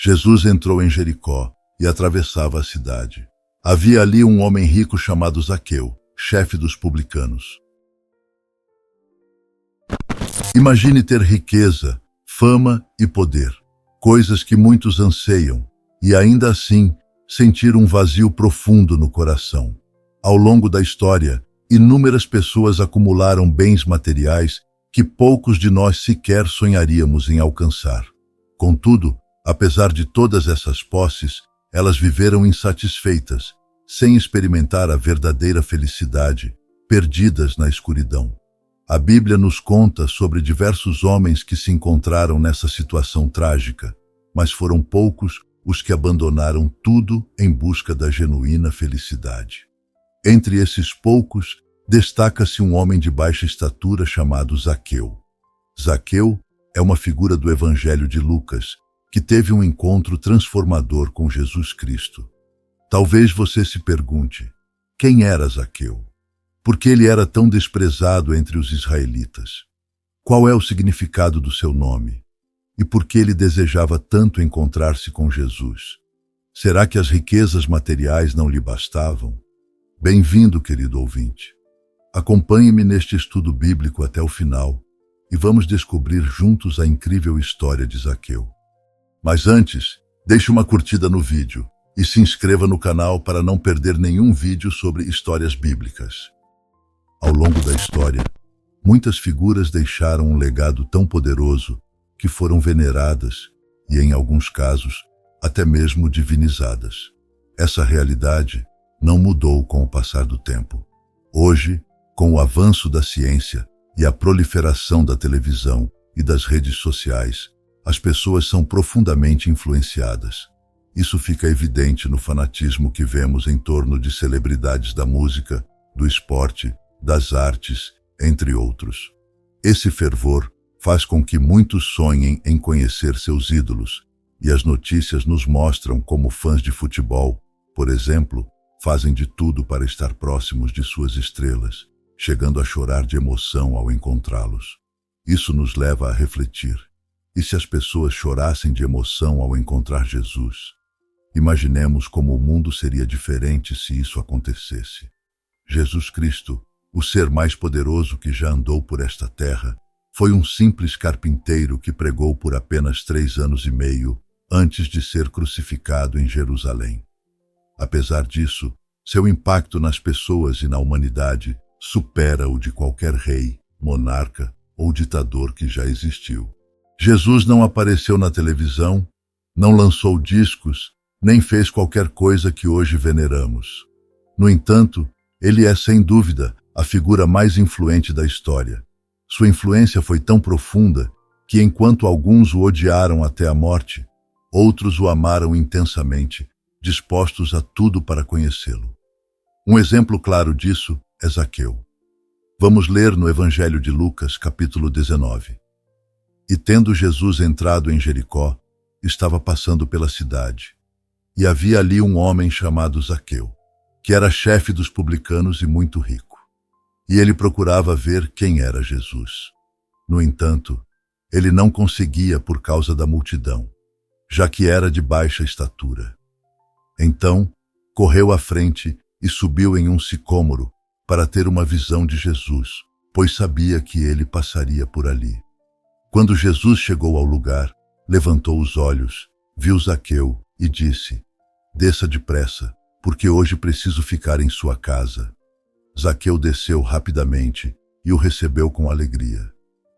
Jesus entrou em Jericó e atravessava a cidade. Havia ali um homem rico chamado Zaqueu, chefe dos publicanos. Imagine ter riqueza, fama e poder, coisas que muitos anseiam, e ainda assim sentir um vazio profundo no coração. Ao longo da história, inúmeras pessoas acumularam bens materiais que poucos de nós sequer sonharíamos em alcançar. Contudo, apesar de todas essas posses, elas viveram insatisfeitas, sem experimentar a verdadeira felicidade, perdidas na escuridão. A Bíblia nos conta sobre diversos homens que se encontraram nessa situação trágica, mas foram poucos os que abandonaram tudo em busca da genuína felicidade. Entre esses poucos, destaca-se um homem de baixa estatura chamado Zaqueu. Zaqueu é uma figura do Evangelho de Lucas, que teve um encontro transformador com Jesus Cristo. Talvez você se pergunte, quem era Zaqueu? Por que ele era tão desprezado entre os israelitas? Qual é o significado do seu nome? E por que ele desejava tanto encontrar-se com Jesus? Será que as riquezas materiais não lhe bastavam? Bem-vindo, querido ouvinte. Acompanhe-me neste estudo bíblico até o final e vamos descobrir juntos a incrível história de Zaqueu. Mas antes, deixe uma curtida no vídeo e se inscreva no canal para não perder nenhum vídeo sobre histórias bíblicas. Ao longo da história, muitas figuras deixaram um legado tão poderoso que foram veneradas e, em alguns casos, até mesmo divinizadas. Essa realidade não mudou com o passar do tempo. Hoje, com o avanço da ciência e a proliferação da televisão e das redes sociais, as pessoas são profundamente influenciadas. Isso fica evidente no fanatismo que vemos em torno de celebridades da música, do esporte, das artes, entre outros. Esse fervor faz com que muitos sonhem em conhecer seus ídolos, e as notícias nos mostram como fãs de futebol, por exemplo, fazem de tudo para estar próximos de suas estrelas, chegando a chorar de emoção ao encontrá-los. Isso nos leva a refletir. E se as pessoas chorassem de emoção ao encontrar Jesus? Imaginemos como o mundo seria diferente se isso acontecesse. Jesus Cristo, o ser mais poderoso que já andou por esta terra, foi um simples carpinteiro que pregou por apenas 3 anos e meio antes de ser crucificado em Jerusalém. Apesar disso, seu impacto nas pessoas e na humanidade supera o de qualquer rei, monarca ou ditador que já existiu. Jesus não apareceu na televisão, não lançou discos, nem fez qualquer coisa que hoje veneramos. No entanto, ele é, sem dúvida, a figura mais influente da história. Sua influência foi tão profunda que, enquanto alguns o odiaram até a morte, outros o amaram intensamente, dispostos a tudo para conhecê-lo. Um exemplo claro disso é Zaqueu. Vamos ler no Evangelho de Lucas, capítulo 19. E tendo Jesus entrado em Jericó, estava passando pela cidade. E havia ali um homem chamado Zaqueu, que era chefe dos publicanos e muito rico. E ele procurava ver quem era Jesus. No entanto, ele não conseguia por causa da multidão, já que era de baixa estatura. Então, correu à frente e subiu em um sicômoro para ter uma visão de Jesus, pois sabia que ele passaria por ali. Quando Jesus chegou ao lugar, levantou os olhos, viu Zaqueu e disse: "Desça depressa, porque hoje preciso ficar em sua casa." Zaqueu desceu rapidamente e o recebeu com alegria.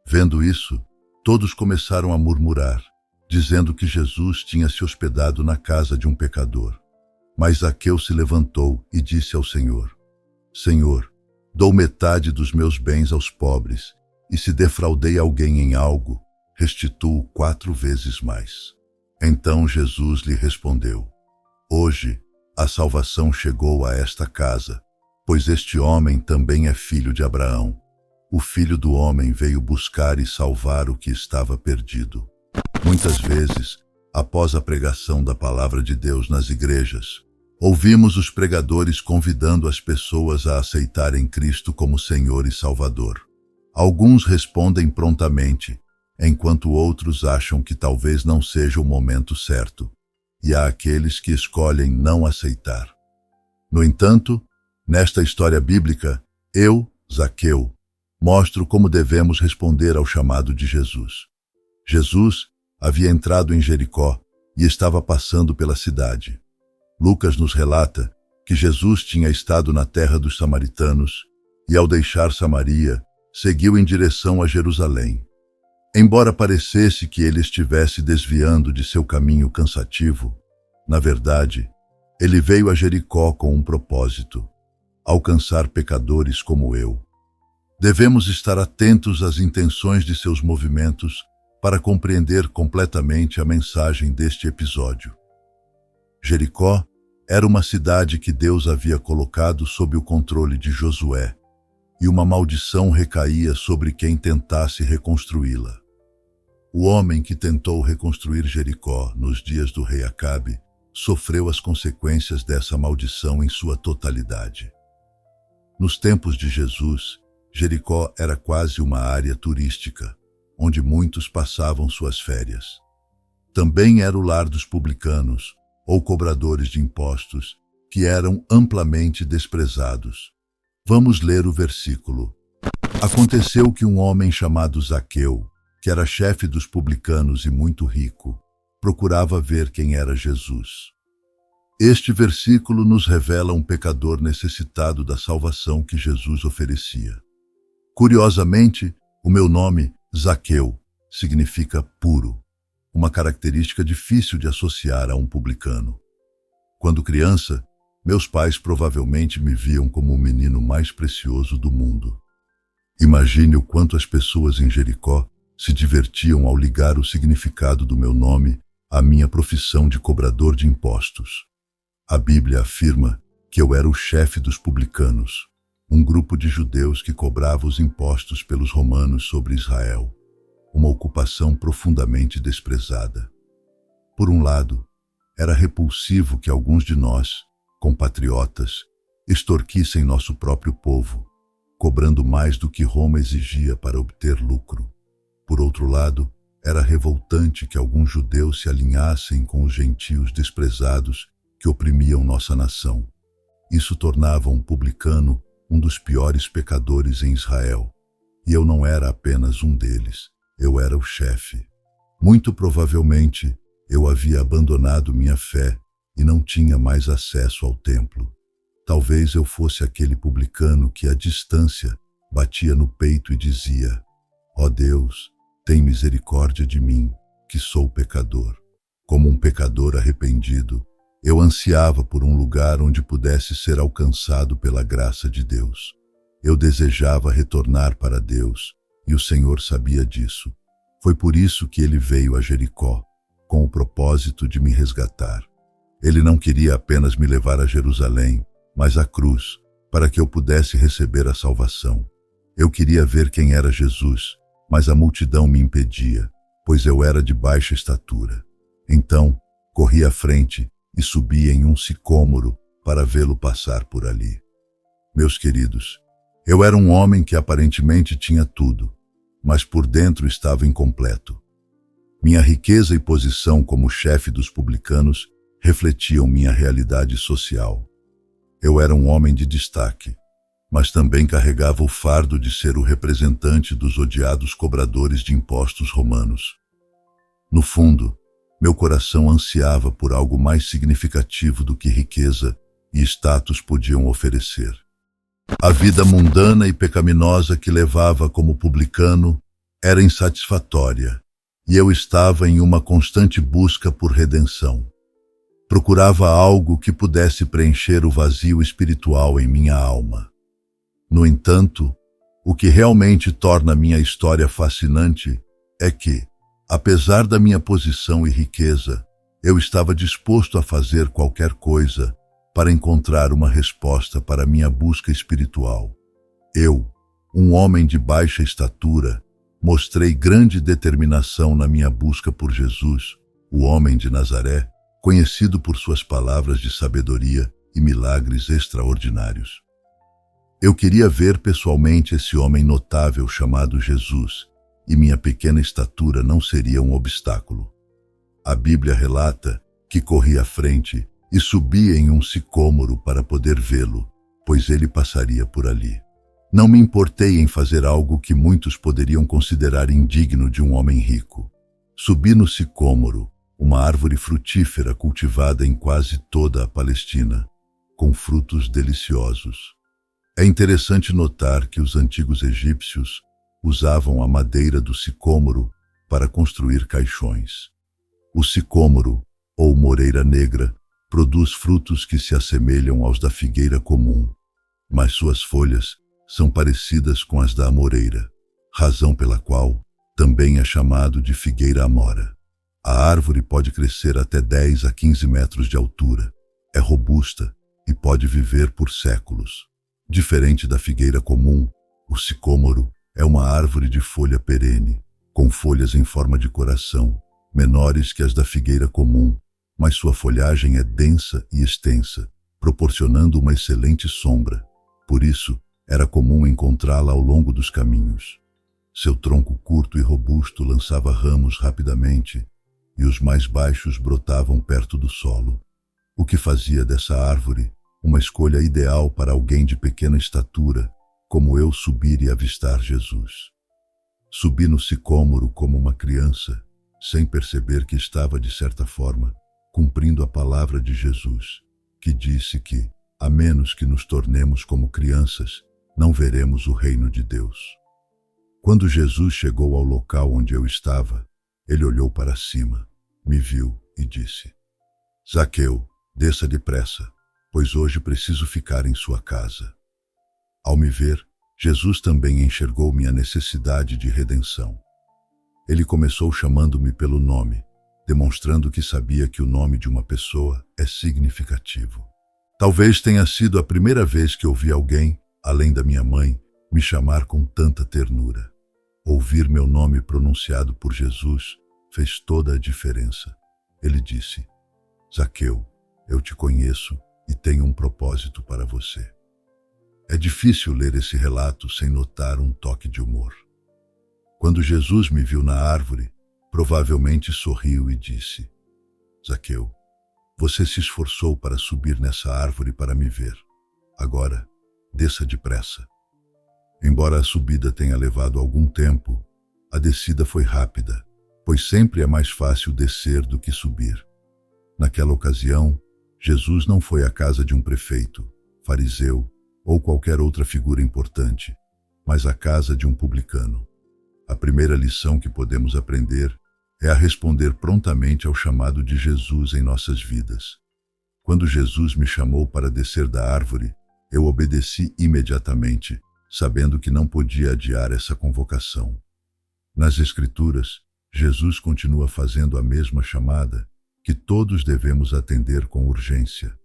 Vendo isso, todos começaram a murmurar, dizendo que Jesus tinha se hospedado na casa de um pecador. Mas Zaqueu se levantou e disse ao Senhor: "Senhor, dou metade dos meus bens aos pobres, e se defraudei alguém em algo, restituo 4 vezes mais." Então Jesus lhe respondeu: "Hoje a salvação chegou a esta casa, pois este homem também é filho de Abraão. O Filho do Homem veio buscar e salvar o que estava perdido." Muitas vezes, após a pregação da palavra de Deus nas igrejas, ouvimos os pregadores convidando as pessoas a aceitarem Cristo como Senhor e Salvador. Alguns respondem prontamente, enquanto outros acham que talvez não seja o momento certo, e há aqueles que escolhem não aceitar. No entanto, nesta história bíblica, eu, Zaqueu, mostro como devemos responder ao chamado de Jesus. Jesus havia entrado em Jericó e estava passando pela cidade. Lucas nos relata que Jesus tinha estado na terra dos samaritanos e, ao deixar Samaria, seguiu em direção a Jerusalém. Embora parecesse que ele estivesse desviando de seu caminho cansativo, na verdade, ele veio a Jericó com um propósito: alcançar pecadores como eu. Devemos estar atentos às intenções de seus movimentos para compreender completamente a mensagem deste episódio. Jericó era uma cidade que Deus havia colocado sob o controle de Josué, e uma maldição recaía sobre quem tentasse reconstruí-la. O homem que tentou reconstruir Jericó nos dias do rei Acabe sofreu as consequências dessa maldição em sua totalidade. Nos tempos de Jesus, Jericó era quase uma área turística, onde muitos passavam suas férias. Também era o lar dos publicanos, ou cobradores de impostos, que eram amplamente desprezados. Vamos ler o versículo. Aconteceu que um homem chamado Zaqueu, que era chefe dos publicanos e muito rico, procurava ver quem era Jesus. Este versículo nos revela um pecador necessitado da salvação que Jesus oferecia. Curiosamente, o meu nome, Zaqueu, significa puro, uma característica difícil de associar a um publicano. Quando criança, meus pais provavelmente me viam como o menino mais precioso do mundo. Imagine o quanto as pessoas em Jericó se divertiam ao ligar o significado do meu nome à minha profissão de cobrador de impostos. A Bíblia afirma que eu era o chefe dos publicanos, um grupo de judeus que cobrava os impostos pelos romanos sobre Israel, uma ocupação profundamente desprezada. Por um lado, era repulsivo que alguns de nós, compatriotas, extorquissem nosso próprio povo, cobrando mais do que Roma exigia para obter lucro. Por outro lado, era revoltante que alguns judeus se alinhassem com os gentios desprezados que oprimiam nossa nação. Isso tornava um publicano um dos piores pecadores em Israel. E eu não era apenas um deles, eu era o chefe. Muito provavelmente, eu havia abandonado minha fé e não tinha mais acesso ao templo. Talvez eu fosse aquele publicano que, à distância, batia no peito e dizia: ó Deus, tem misericórdia de mim, que sou pecador. Como um pecador arrependido, eu ansiava por um lugar onde pudesse ser alcançado pela graça de Deus. Eu desejava retornar para Deus, e o Senhor sabia disso. Foi por isso que ele veio a Jericó, com o propósito de me resgatar. Ele não queria apenas me levar a Jerusalém, mas à cruz, para que eu pudesse receber a salvação. Eu queria ver quem era Jesus, mas a multidão me impedia, pois eu era de baixa estatura. Então, corri à frente e subi em um sicômoro para vê-lo passar por ali. Meus queridos, eu era um homem que aparentemente tinha tudo, mas por dentro estava incompleto. Minha riqueza e posição como chefe dos publicanos refletiam minha realidade social. Eu era um homem de destaque, mas também carregava o fardo de ser o representante dos odiados cobradores de impostos romanos. No fundo, meu coração ansiava por algo mais significativo do que riqueza e status podiam oferecer. A vida mundana e pecaminosa que levava como publicano era insatisfatória, e eu estava em uma constante busca por redenção. Procurava algo que pudesse preencher o vazio espiritual em minha alma. No entanto, o que realmente torna minha história fascinante é que, apesar da minha posição e riqueza, eu estava disposto a fazer qualquer coisa para encontrar uma resposta para minha busca espiritual. Eu, um homem de baixa estatura, mostrei grande determinação na minha busca por Jesus, o homem de Nazaré, conhecido por suas palavras de sabedoria e milagres extraordinários. Eu queria ver pessoalmente esse homem notável chamado Jesus, e minha pequena estatura não seria um obstáculo. A Bíblia relata que corri à frente e subi em um sicômoro para poder vê-lo, pois ele passaria por ali. Não me importei em fazer algo que muitos poderiam considerar indigno de um homem rico. Subi no sicômoro, uma árvore frutífera cultivada em quase toda a Palestina, com frutos deliciosos. É interessante notar que os antigos egípcios usavam a madeira do sicômoro para construir caixões. O sicômoro, ou moreira negra, produz frutos que se assemelham aos da figueira comum, mas suas folhas são parecidas com as da amoreira, razão pela qual também é chamado de figueira amora. A árvore pode crescer até 10 a 15 metros de altura, é robusta e pode viver por séculos. Diferente da figueira comum, o sicômoro é uma árvore de folha perene, com folhas em forma de coração, menores que as da figueira comum, mas sua folhagem é densa e extensa, proporcionando uma excelente sombra. Por isso, era comum encontrá-la ao longo dos caminhos. Seu tronco curto e robusto lançava ramos rapidamente, e os mais baixos brotavam perto do solo, o que fazia dessa árvore uma escolha ideal para alguém de pequena estatura, como eu, subir e avistar Jesus. Subi no sicômoro como uma criança, sem perceber que estava, de certa forma, cumprindo a palavra de Jesus, que disse que, a menos que nos tornemos como crianças, não veremos o reino de Deus. Quando Jesus chegou ao local onde eu estava, ele olhou para cima, me viu e disse: Zaqueu, desça depressa, pois hoje preciso ficar em sua casa. Ao me ver, Jesus também enxergou minha necessidade de redenção. Ele começou chamando-me pelo nome, demonstrando que sabia que o nome de uma pessoa é significativo. Talvez tenha sido a primeira vez que ouvi alguém, além da minha mãe, me chamar com tanta ternura. Ouvir meu nome pronunciado por Jesus fez toda a diferença. Ele disse: Zaqueu, eu te conheço e tenho um propósito para você. É difícil ler esse relato sem notar um toque de humor. Quando Jesus me viu na árvore, provavelmente sorriu e disse: Zaqueu, você se esforçou para subir nessa árvore para me ver. Agora, desça depressa. Embora a subida tenha levado algum tempo, a descida foi rápida, pois sempre é mais fácil descer do que subir. Naquela ocasião, Jesus não foi à casa de um prefeito, fariseu ou qualquer outra figura importante, mas à casa de um publicano. A primeira lição que podemos aprender é a responder prontamente ao chamado de Jesus em nossas vidas. Quando Jesus me chamou para descer da árvore, eu obedeci imediatamente, sabendo que não podia adiar essa convocação. Nas Escrituras, Jesus continua fazendo a mesma chamada, que todos devemos atender com urgência.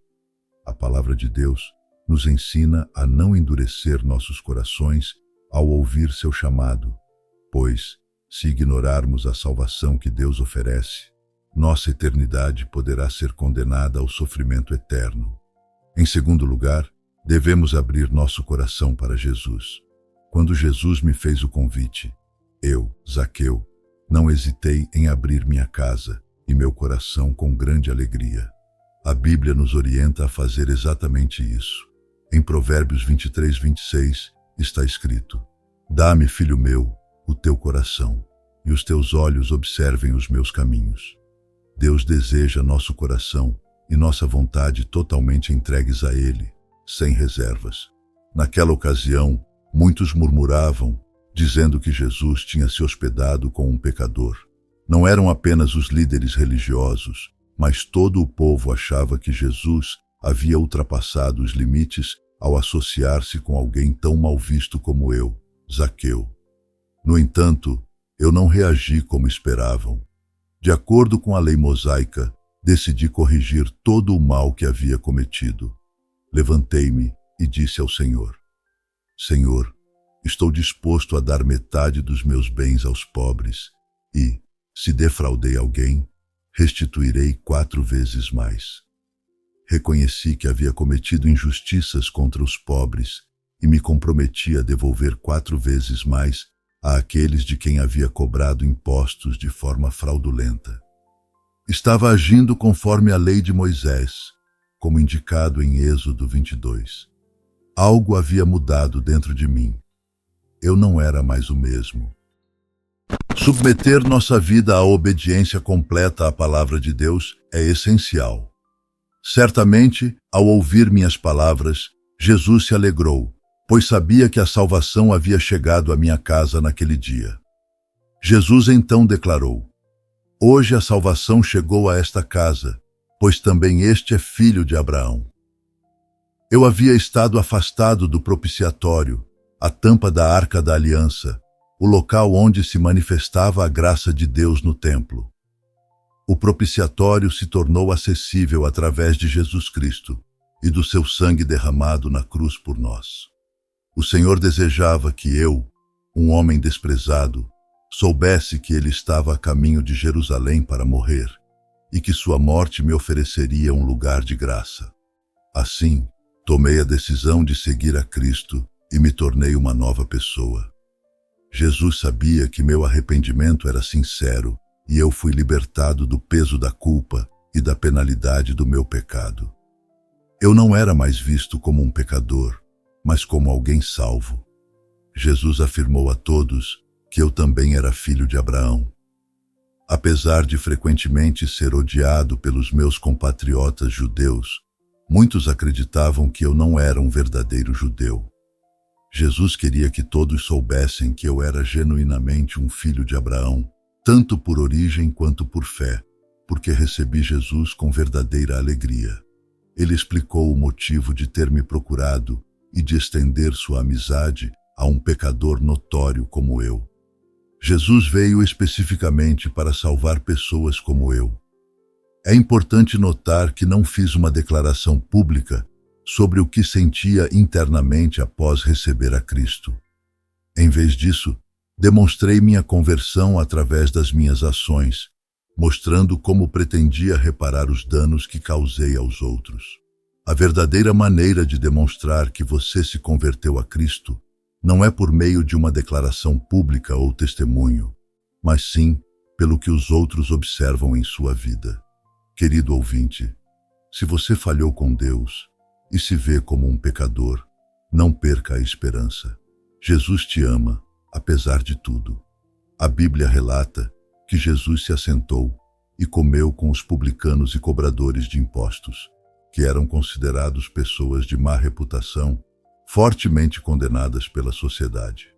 A palavra de Deus nos ensina a não endurecer nossos corações ao ouvir seu chamado, pois, se ignorarmos a salvação que Deus oferece, nossa eternidade poderá ser condenada ao sofrimento eterno. Em segundo lugar, devemos abrir nosso coração para Jesus. Quando Jesus me fez o convite, eu, Zaqueu, não hesitei em abrir minha casa e meu coração com grande alegria. A Bíblia nos orienta a fazer exatamente isso. Em Provérbios 23:26 está escrito: Dá-me, filho meu, o teu coração, e os teus olhos observem os meus caminhos. Deus deseja nosso coração e nossa vontade totalmente entregues a Ele, sem reservas. Naquela ocasião, muitos murmuravam, dizendo que Jesus tinha se hospedado com um pecador. Não eram apenas os líderes religiosos, mas todo o povo achava que Jesus havia ultrapassado os limites ao associar-se com alguém tão mal visto como eu, Zaqueu. No entanto, eu não reagi como esperavam. De acordo com a lei mosaica, decidi corrigir todo o mal que havia cometido. Levantei-me e disse ao Senhor: Senhor, estou disposto a dar metade dos meus bens aos pobres e, se defraudei alguém, restituirei 4 vezes mais. Reconheci que havia cometido injustiças contra os pobres e me comprometi a devolver 4 vezes mais àqueles de quem havia cobrado impostos de forma fraudulenta. Estava agindo conforme a lei de Moisés, como indicado em Êxodo 22. Algo havia mudado dentro de mim. Eu não era mais o mesmo. Submeter nossa vida à obediência completa à palavra de Deus é essencial. Certamente, ao ouvir minhas palavras, Jesus se alegrou, pois sabia que a salvação havia chegado à minha casa naquele dia. Jesus então declarou: Hoje a salvação chegou a esta casa, pois também este é filho de Abraão. Eu havia estado afastado do propiciatório, a tampa da Arca da Aliança, o local onde se manifestava a graça de Deus no templo. O propiciatório se tornou acessível através de Jesus Cristo e do seu sangue derramado na cruz por nós. O Senhor desejava que eu, um homem desprezado, soubesse que ele estava a caminho de Jerusalém para morrer e que sua morte me ofereceria um lugar de graça. Assim, tomei a decisão de seguir a Cristo e me tornei uma nova pessoa. Jesus sabia que meu arrependimento era sincero e eu fui libertado do peso da culpa e da penalidade do meu pecado. Eu não era mais visto como um pecador, mas como alguém salvo. Jesus afirmou a todos que eu também era filho de Abraão. Apesar de frequentemente ser odiado pelos meus compatriotas judeus, muitos acreditavam que eu não era um verdadeiro judeu. Jesus queria que todos soubessem que eu era genuinamente um filho de Abraão, tanto por origem quanto por fé, porque recebi Jesus com verdadeira alegria. Ele explicou o motivo de ter me procurado e de estender sua amizade a um pecador notório como eu. Jesus veio especificamente para salvar pessoas como eu. É importante notar que não fiz uma declaração pública sobre o que sentia internamente após receber a Cristo. Em vez disso, demonstrei minha conversão através das minhas ações, mostrando como pretendia reparar os danos que causei aos outros. A verdadeira maneira de demonstrar que você se converteu a Cristo não é por meio de uma declaração pública ou testemunho, mas sim pelo que os outros observam em sua vida. Querido ouvinte, se você falhou com Deus e se vê como um pecador, não perca a esperança. Jesus te ama, apesar de tudo. A Bíblia relata que Jesus se assentou e comeu com os publicanos e cobradores de impostos, que eram considerados pessoas de má reputação, fortemente condenadas pela sociedade.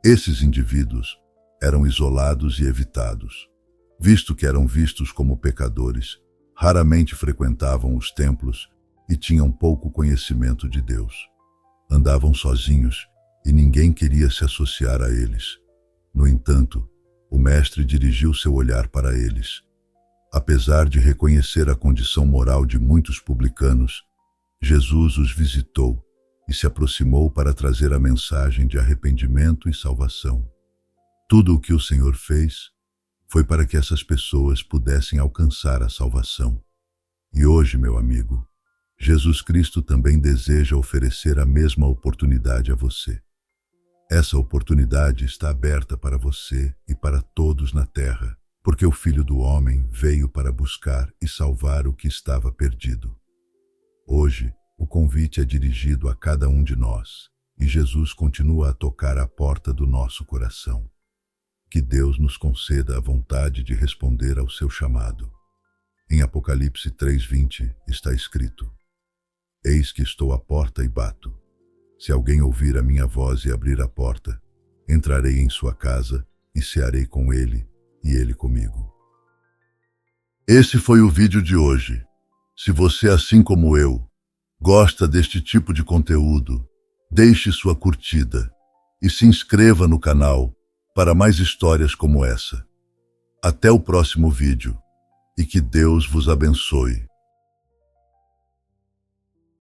Esses indivíduos eram isolados e evitados. Visto que eram vistos como pecadores, raramente frequentavam os templos e tinham pouco conhecimento de Deus. Andavam sozinhos e ninguém queria se associar a eles. No entanto, o Mestre dirigiu seu olhar para eles. Apesar de reconhecer a condição moral de muitos publicanos, Jesus os visitou e se aproximou para trazer a mensagem de arrependimento e salvação. Tudo o que o Senhor fez foi para que essas pessoas pudessem alcançar a salvação. E hoje, meu amigo, Jesus Cristo também deseja oferecer a mesma oportunidade a você. Essa oportunidade está aberta para você e para todos na terra, porque o Filho do Homem veio para buscar e salvar o que estava perdido. Hoje, o convite é dirigido a cada um de nós, e Jesus continua a tocar à porta do nosso coração. Que Deus nos conceda a vontade de responder ao seu chamado. Em Apocalipse 3:20 está escrito: Eis que estou à porta e bato. Se alguém ouvir a minha voz e abrir a porta, entrarei em sua casa e cearei com ele e ele comigo. Esse foi o vídeo de hoje. Se você, assim como eu, gosta deste tipo de conteúdo, deixe sua curtida e se inscreva no canal para mais histórias como essa. Até o próximo vídeo e que Deus vos abençoe.